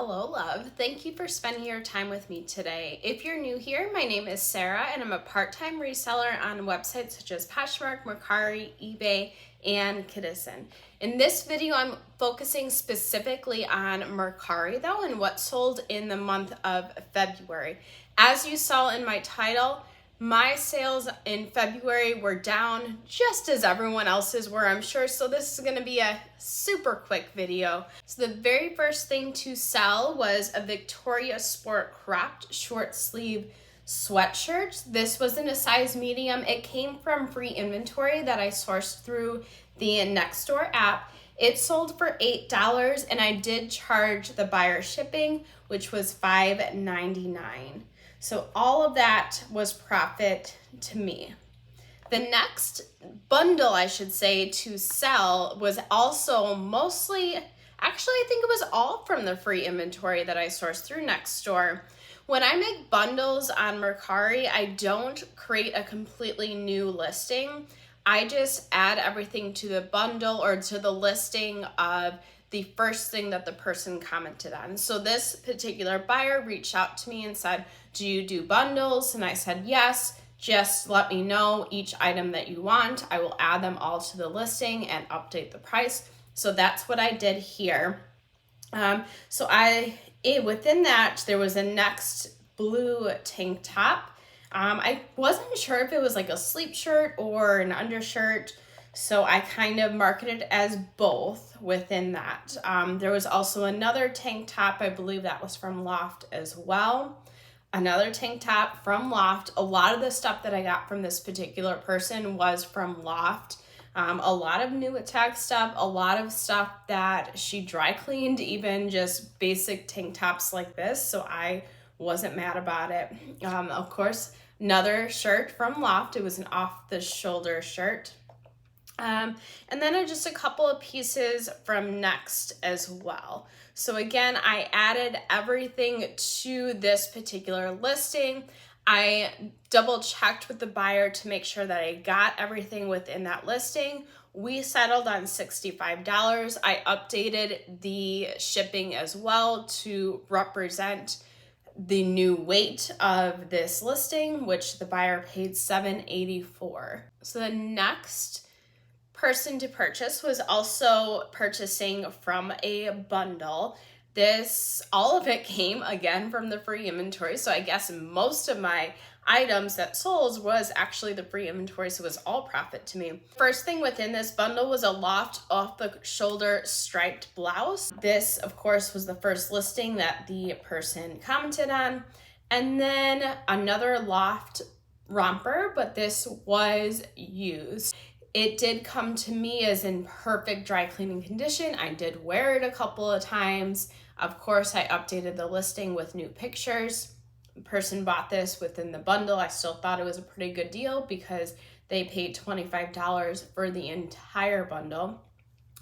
Hello, love. Thank you for spending your time with me today. If you're new here, my name is Sarah and I'm a part-time reseller on websites such as Poshmark, Mercari, eBay, and Kidizen. In this video, I'm focusing specifically on Mercari though and what sold in the month of February. As you saw in my title, my sales in February were down just as everyone else's were, I'm sure. So this is gonna be a super quick video. So the very first thing to sell was a Victoria Sport cropped short sleeve sweatshirt. This was in a size medium. It came from free inventory that I sourced through the Nextdoor app. It sold for $8 and I did charge the buyer shipping, which was $5.99. So all of that was profit to me. The next bundle, I should say, to sell was also mostly, actually I think it was all from the free inventory that I sourced through Nextdoor. When I make bundles on Mercari, I don't create a completely new listing. I just add everything to the bundle or to the listing of the first thing that the person commented on. So this particular buyer reached out to me and said, do you do bundles? And I said, yes, just let me know each item that you want. I will add them all to the listing and update the price. So that's what I did here. Within that, there was a Next blue tank top. I wasn't sure if it was like a sleep shirt or an undershirt. So I kind of marketed as both within that. There was also another tank top, I believe that was from Loft as well. Another tank top from Loft. A lot of the stuff that I got from this particular person was from Loft. A lot of new attack stuff, a lot of stuff that she dry cleaned, even just basic tank tops like this. So I wasn't mad about it. Of course, another shirt from Loft. It was an off the shoulder shirt. And then just a couple of pieces from Next as well. So again, I added everything to this particular listing. I double checked with the buyer to make sure that I got everything within that listing. We settled on $65. I updated the shipping as well to represent the new weight of this listing, which the buyer paid $7.84. So the next person to purchase was also purchasing from a bundle. All of it came again from the free inventory. So I guess most of my items that sold was actually the free inventory. So it was all profit to me. First thing within this bundle was a Loft off the shoulder striped blouse. This of course was the first listing that the person commented on. And then another Loft romper, but this was used. It did come to me as in perfect dry cleaning condition. I did wear it a couple of times. Of course, I updated the listing with new pictures. The person bought this within the bundle. I still thought it was a pretty good deal because they paid $25 for the entire bundle.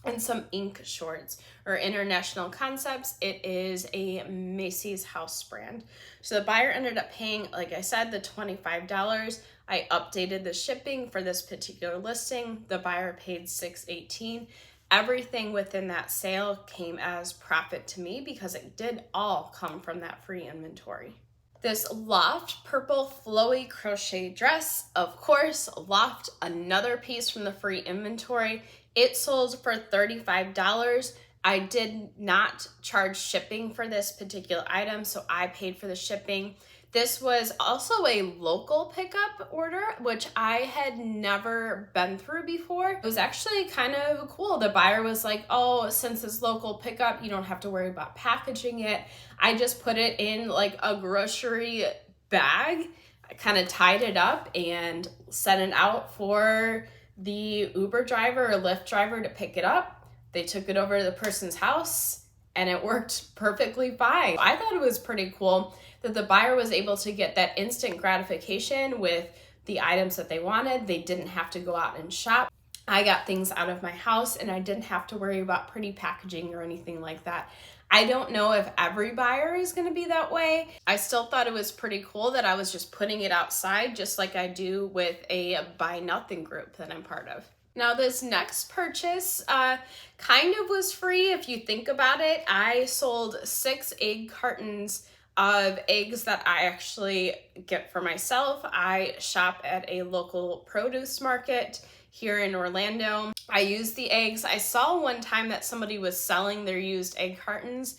And some ink shorts or International Concepts. It is a Macy's house brand. So the buyer ended up paying, like I said, the $25. I updated the shipping for this particular listing. The buyer paid $6.18. Everything within that sale came as profit to me because it did all come from that free inventory. This Loft purple flowy crochet dress, of course, Loft, another piece from the free inventory. It sold for $35. I did not charge shipping for this particular item, so I paid for the shipping. This was also a local pickup order, which I had never been through before. It was actually kind of cool. The buyer was like, oh, since it's local pickup, you don't have to worry about packaging it. I just put it in like a grocery bag. I kind of tied it up and sent it out for the Uber driver or Lyft driver to pick it up. They took it over to the person's house and it worked perfectly fine. I thought it was pretty cool that the buyer was able to get that instant gratification with the items that they wanted. They didn't have to go out and shop. I got things out of my house and I didn't have to worry about pretty packaging or anything like that. I don't know if every buyer is going to be that way. I still thought it was pretty cool that I was just putting it outside just like I do with a Buy Nothing group that I'm part of. Now this next purchase kind of was free if you think about it. I sold 6 egg cartons of eggs that I actually get for myself. I shop at a local produce market here in Orlando. I use the eggs. I saw one time that somebody was selling their used egg cartons,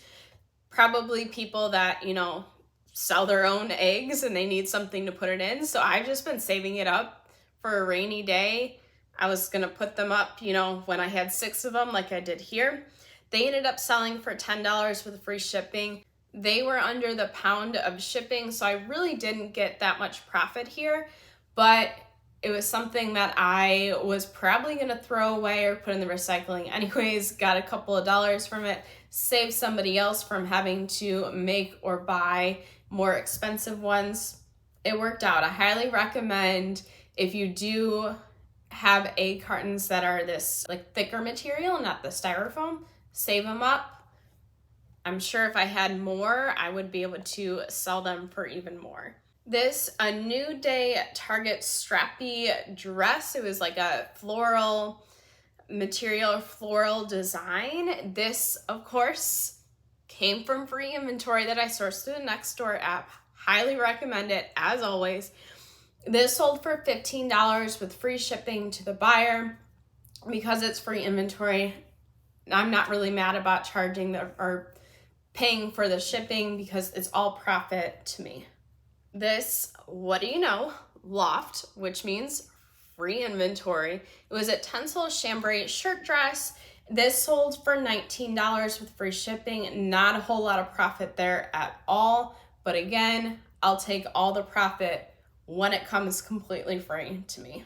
probably people that, sell their own eggs and they need something to put it in. So I've just been saving it up for a rainy day. I was gonna put them up, when I had 6 of them like I did here. They ended up selling for $10 with free shipping. They were under the pound of shipping, so I really didn't get that much profit here, but it was something that I was probably gonna throw away or put in the recycling anyways. Got a couple of dollars from it, saved somebody else from having to make or buy more expensive ones. It worked out. I highly recommend, if you do have egg cartons that are this like thicker material, not the styrofoam, save them up. I'm sure if I had more, I would be able to sell them for even more. This, a New Day Target strappy dress. It was like a floral material, floral design. This, of course, came from free inventory that I sourced through the Nextdoor app. Highly recommend it, as always. This sold for $15 with free shipping to the buyer. Because it's free inventory, I'm not really mad about charging or paying for the shipping because it's all profit to me. This, what do you know, loft, which means free inventory. It was a Tencel chambray shirt dress. This sold for $19 with free shipping. Not a whole lot of profit there at all. But again, I'll take all the profit when it comes completely free to me.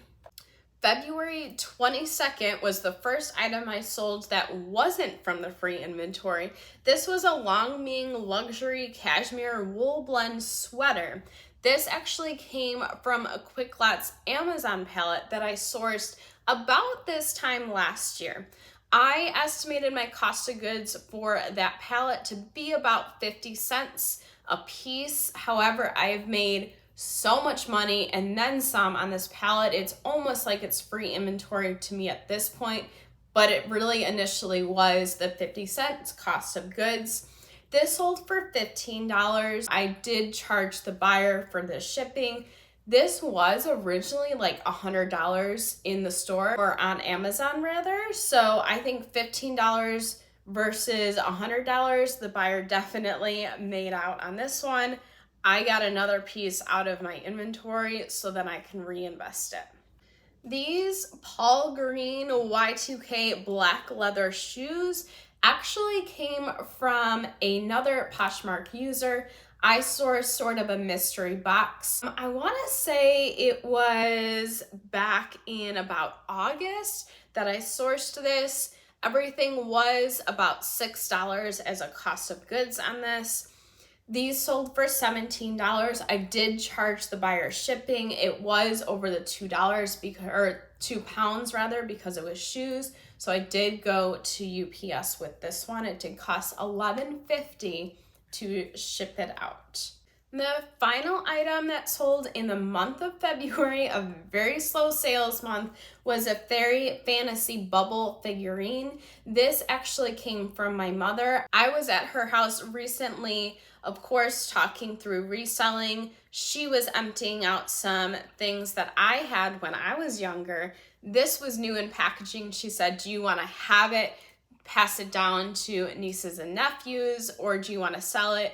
February 22nd was the first item I sold that wasn't from the free inventory. This was a Long Ming luxury cashmere wool blend sweater. This actually came from a Quick Lots Amazon pallet that I sourced about this time last year. I estimated my cost of goods for that pallet to be about 50 cents a piece. However, I've made so much money and then some on this pallet. It's almost like it's free inventory to me at this point, but it really initially was the 50 cents cost of goods. This sold for $15. I did charge the buyer for the shipping. This was originally like $100 in the store, or on Amazon rather. So I think $15 versus $100, the buyer definitely made out on this one. I got another piece out of my inventory so that I can reinvest it. These Paul Green Y2K black leather shoes actually came from another Poshmark user. I sourced sort of a mystery box. I want to say it was back in about August that I sourced this. Everything was about $6 as a cost of goods on this. These sold for $17. I did charge the buyer shipping. It was over the $2 or £2 rather, because it was shoes. So I did go to UPS with this one. It did cost $11.50 to ship it out. The final item that sold in the month of February, a very slow sales month, was a Fairy Fantasy Bubble figurine. This actually came from my mother. I was at her house recently, of course, talking through reselling. She was emptying out some things that I had when I was younger. This was new in packaging. She said, do you want to have it, pass it down to nieces and nephews, or do you want to sell it?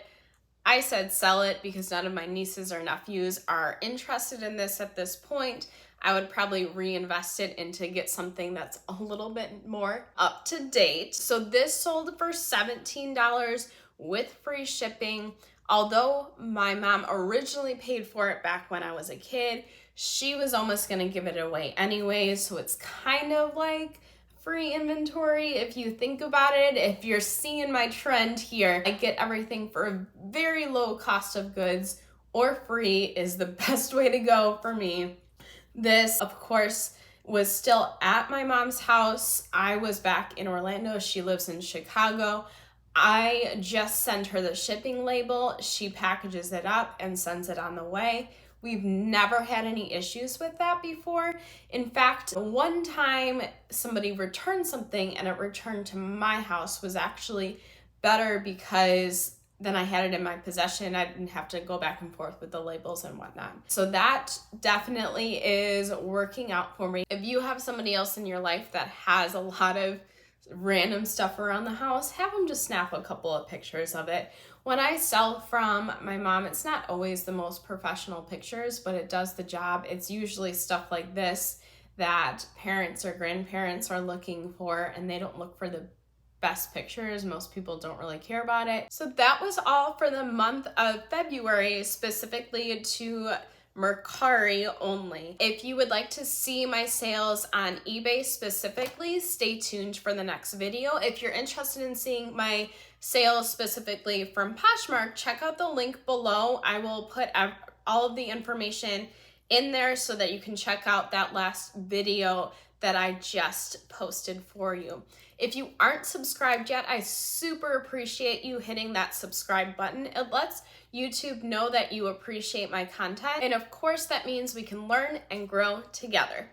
I said sell it because none of my nieces or nephews are interested in this at this point. I would probably reinvest it into get something that's a little bit more up to date. So this sold for $17 with free shipping. Although my mom originally paid for it back when I was a kid, she was almost going to give it away anyway. So it's kind of like free inventory if you think about it. If you're seeing my trend here, I get everything for a very low cost of goods, or free is the best way to go for me. This, of course, was still at my mom's house. I was back in Orlando. She lives in Chicago. I just send her the shipping label. She packages it up and sends it on the way. We've never had any issues with that before. In fact, one time somebody returned something and it returned to my house was actually better because then I had it in my possession. I didn't have to go back and forth with the labels and whatnot. So that definitely is working out for me. If you have somebody else in your life that has a lot of random stuff around the house, have them just snap a couple of pictures of it. When I sell from my mom, it's not always the most professional pictures, but it does the job. It's usually stuff like this that parents or grandparents are looking for, and they don't look for the best pictures. Most people don't really care about it. So that was all for the month of February, specifically to Mercari only. If you would like to see my sales on eBay specifically, stay tuned for the next video. If you're interested in seeing my sales specifically from Poshmark, check out the link below. I will put all of the information in there so that you can check out that last video that I just posted for you. If you aren't subscribed yet, I super appreciate you hitting that subscribe button. It lets YouTube know that you appreciate my content. And of course, that means we can learn and grow together.